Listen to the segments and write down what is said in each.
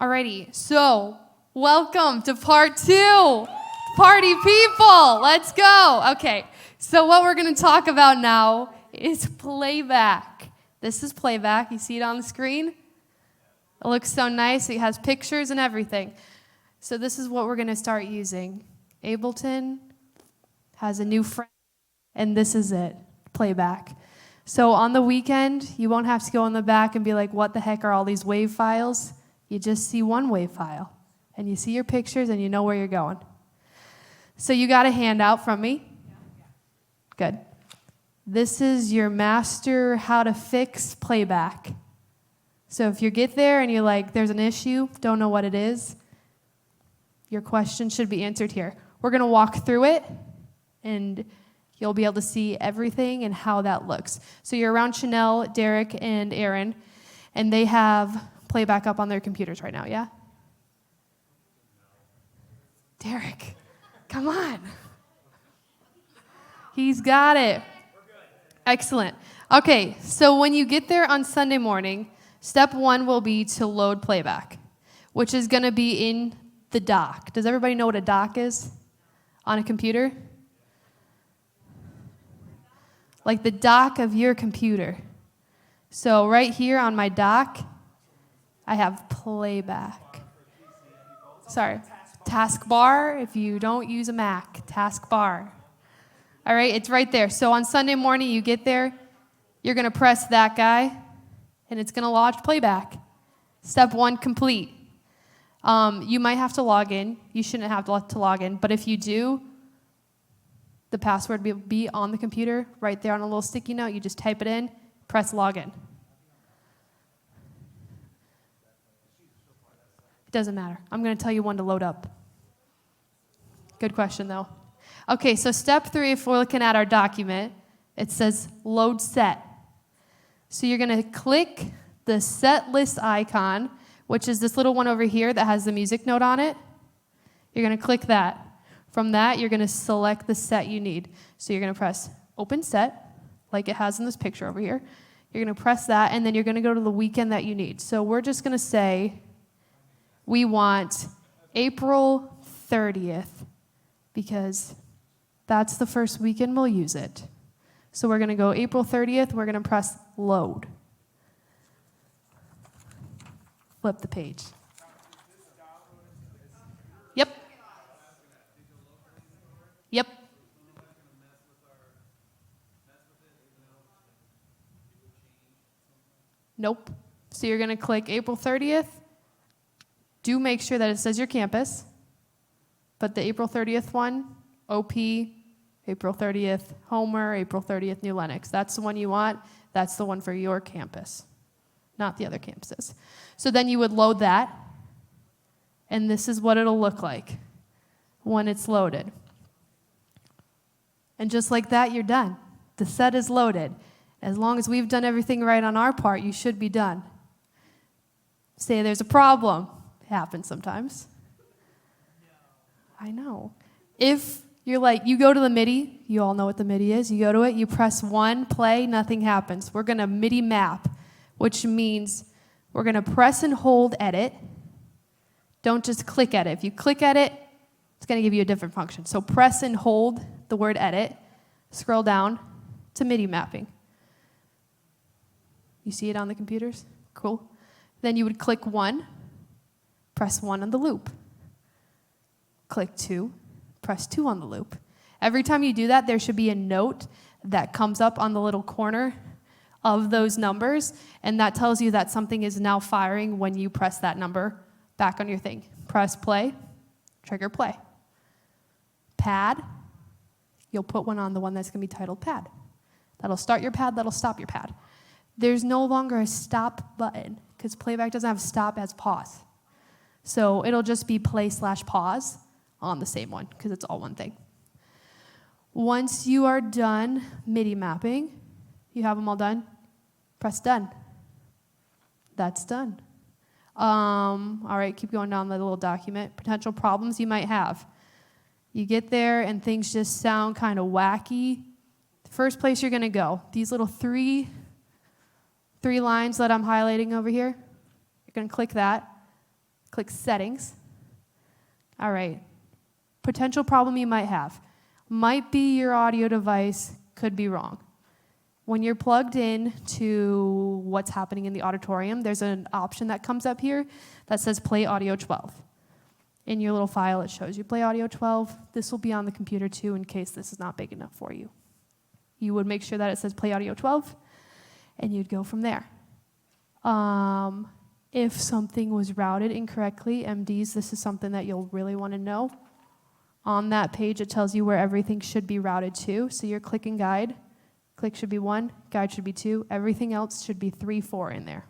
Alrighty, so welcome to part 2. Party people, let's go. Okay, so what we're going to talk about now is playback. This is playback. You see it on the screen? It looks so nice. It has pictures and everything. So this is what we're going to start using. Ableton has a new friend, and this is it, playback. So on the weekend, you won't have to go in the back and be like, what the heck are all these WAV files? You just see one WAV file, and you see your pictures, and you know where you're going. So you got a handout from me. Good. This is your master how to fix playback. So if you get there and you're like, there's an issue, don't know what it is, your question should be answered here. We're going to walk through it, and you'll be able to see everything and how that looks. So you're around Chanel, Derek, and Aaron, and they have playback up on their computers right now, yeah? Derek, come on. He's got it. Excellent. Okay, so when you get there on Sunday morning, step 1 will be to load playback, which is going to be in the dock. Does everybody know what a dock is on a computer? Like the dock of your computer. So right here on my dock, I have playback. Sorry, taskbar, if you don't use a Mac, taskbar. All right, it's right there. So on Sunday morning, you get there, you're going to press that guy, and it's going to launch playback. Step 1 complete. You might have to log in. You shouldn't have to log in, but if you do, the password will be on the computer, right there on a little sticky note. You just type it in, press login. It doesn't matter. I'm going to tell you when to load up. Good question, though. Okay, so step 3, if we're looking at our document, it says load set. So you're going to click the set list icon, which is this little one over here that has the music note on it. You're going to click that. From that, you're going to select the set you need. So you're going to press open set, like it has in this picture over here. You're going to press that, and then you're going to go to the weekend that you need. So we're just going to say we want April 30th because that's the first weekend we'll use it. So we're going to go April 30th. We're going to press load. Flip the page. Yep. Yep. Nope. So you're going to click April 30th. Do make sure that it says your campus. But the April 30th one, OP, April 30th, Homer, April 30th, New Lenox. That's the one you want. That's the one for your campus, not the other campuses. So then you would load that, and this is what it'll look like when it's loaded. And just like that, you're done. The set is loaded. As long as we've done everything right on our part, you should be done. Say there's a problem. It happens sometimes. I know. If you're like, you go to the MIDI, you all know what the MIDI is, you go to it, you press 1, play, nothing happens. We're going to MIDI map, which means we're going to press and hold edit. Don't just click edit. If you click edit, it's going to give you a different function. So press and hold the word edit, scroll down to MIDI mapping. You see it on the computers? Cool. Then you would click 1, press 1 on the loop. Click 2, press 2 on the loop. Every time you do that, there should be a note that comes up on the little corner of those numbers, and that tells you that something is now firing when you press that number back on your thing. Press play, trigger play. Pad, you'll put one on the one that's going to be titled pad. That'll start your pad, that'll stop your pad. There's no longer a stop button because playback doesn't have stop as pause. So it'll just be play/pause on the same one because it's all one thing. Once you are done MIDI mapping, you have them all done, press done. That's done. All right, keep going down the little document. Potential problems you might have. You get there and things just sound kind of wacky. The first place you're going to go, these little three lines that I'm highlighting over here, you're going to click Click Settings. All right. Potential problem you might have. Might be your audio device, could be wrong. When you're plugged in to what's happening in the auditorium, there's an option that comes up here that says Play Audio 12. In your little file, it shows you Play Audio 12. This will be on the computer too in case this is not big enough for you. You would make sure that it says Play Audio 12, and you'd go from there. If something was routed incorrectly, MDs, this is something that you'll really want to know. On that page, it tells you where everything should be routed to. So you're clicking guide. Click should be 1, guide should be 2. Everything else should be 3, 4 in there.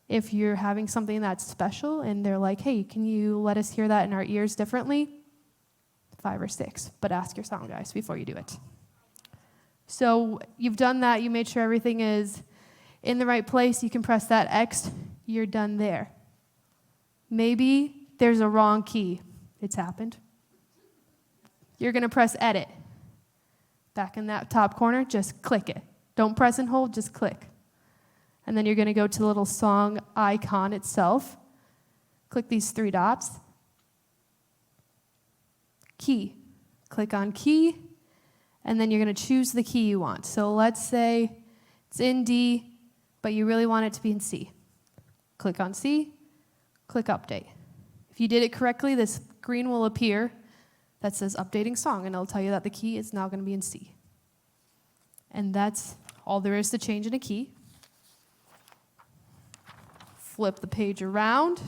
If you're having something that's special and they're like, hey, can you let us hear that in our ears differently? 5 or 6, but ask your sound guys before you do it. So you've done that, you made sure everything is in the right place, you can press that X, you're done there. Maybe there's a wrong key. It's happened. You're going to press edit. Back in that top corner, just click it. Don't press and hold, just click. And then you're going to go to the little song icon itself. Click these 3 dots. Key. Click on key, and then you're going to choose the key you want. So let's say it's in D, but you really want it to be in C. Click on C, click update. If you did it correctly, this screen will appear that says updating song, and it'll tell you that the key is now going to be in C. And that's all there is to change in a key. Flip the page around.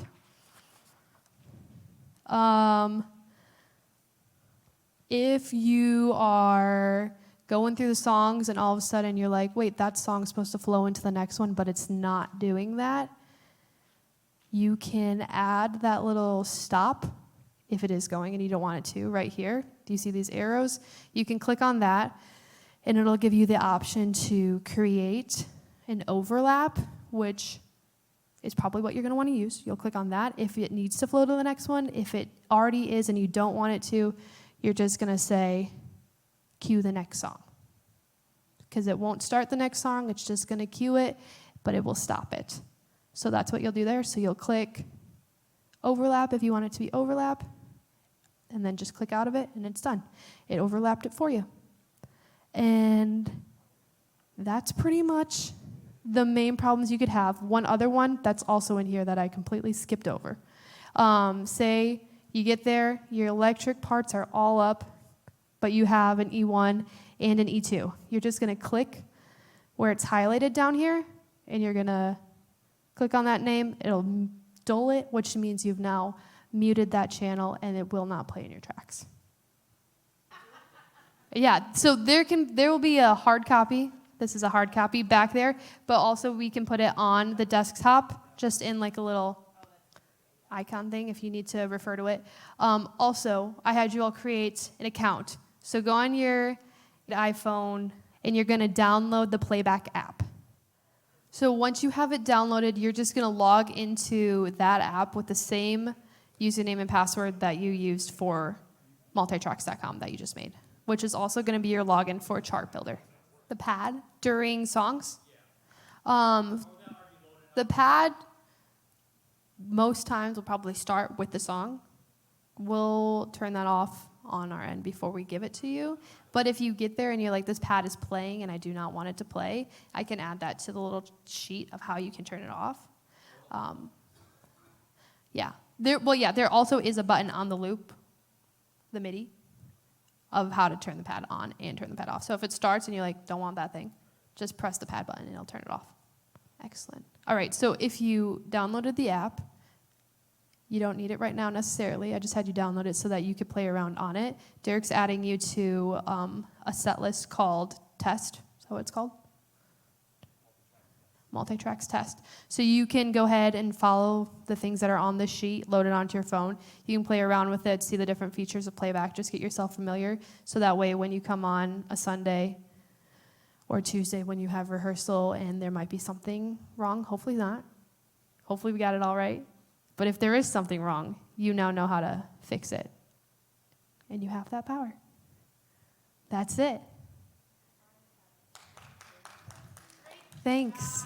If you are going through the songs and all of a sudden you're like, wait, that song's supposed to flow into the next one, but it's not doing that, you can add that little stop if it is going and you don't want it to right here. Do you see these arrows? You can click on that and it'll give you the option to create an overlap, which is probably what you're going to want to use. You'll click on that if it needs to flow to the next one. If it already is and you don't want it to, you're just going to say, cue the next song. Because it won't start the next song, it's just going to cue it, but it will stop it. So that's what you'll do there. So you'll click overlap if you want it to be overlap, and then just click out of it, and it's done. It overlapped it for you. And that's pretty much the main problems you could have. One other one that's also in here that I completely skipped over. Say you get there, your electric parts are all up, but you have an E1 and an E2. You're just going to click where it's highlighted down here, and you're going to click on that name. It'll dull it, which means you've now muted that channel, and it will not play in your tracks. Yeah, so there will be a hard copy. This is a hard copy back there, but also we can put it on the desktop, just in like a little icon thing if you need to refer to it. Also, I had you all create an account. So go on your iPhone, and you're going to download the Playback app. So once you have it downloaded, you're just going to log into that app with the same username and password that you used for multitracks.com that you just made, which is also going to be your login for Chart Builder. The pad during songs. The pad most times will probably start with the song. We'll turn that off on our end before we give it to you. But if you get there and you're like, this pad is playing and I do not want it to play, I can add that to the little sheet of how you can turn it off. There also is a button on the loop, the MIDI, of how to turn the pad on and turn the pad off. So if it starts and you're like, don't want that thing, just press the pad button and it'll turn it off. Excellent. All right, so if you downloaded the app, you don't need it right now necessarily. I just had you download it so that you could play around on it. Derek's adding you to a set list called Test. Is that what it's called? Multitracks Test. So you can go ahead and follow the things that are on this sheet, load it onto your phone. You can play around with it, see the different features of playback, just get yourself familiar. So that way when you come on a Sunday or Tuesday when you have rehearsal and there might be something wrong, hopefully not. Hopefully we got it all right. But if there is something wrong, you now know how to fix it. And you have that power. That's it. Thanks.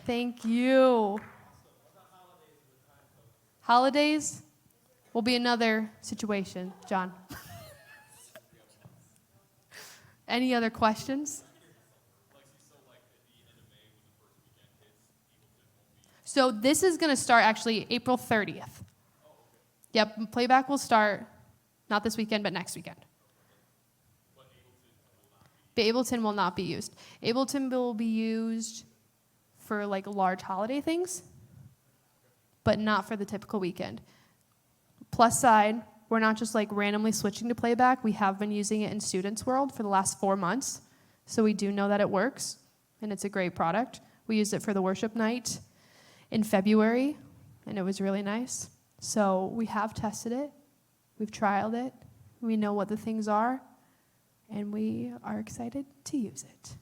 Thank you. Holidays will be another situation, John. Any other questions? So this is going to start actually April 30th. Yep, playback will start not this weekend, but next weekend. But Ableton will not be used. Ableton will be used for like large holiday things, but not for the typical weekend. Plus side, we're not just like randomly switching to playback. We have been using it in Students World for the last 4 months, so we do know that it works, and it's a great product. We used it for the worship night in February, and it was really nice. So we have tested it, we've trialed it, we know what the things are, and we are excited to use it.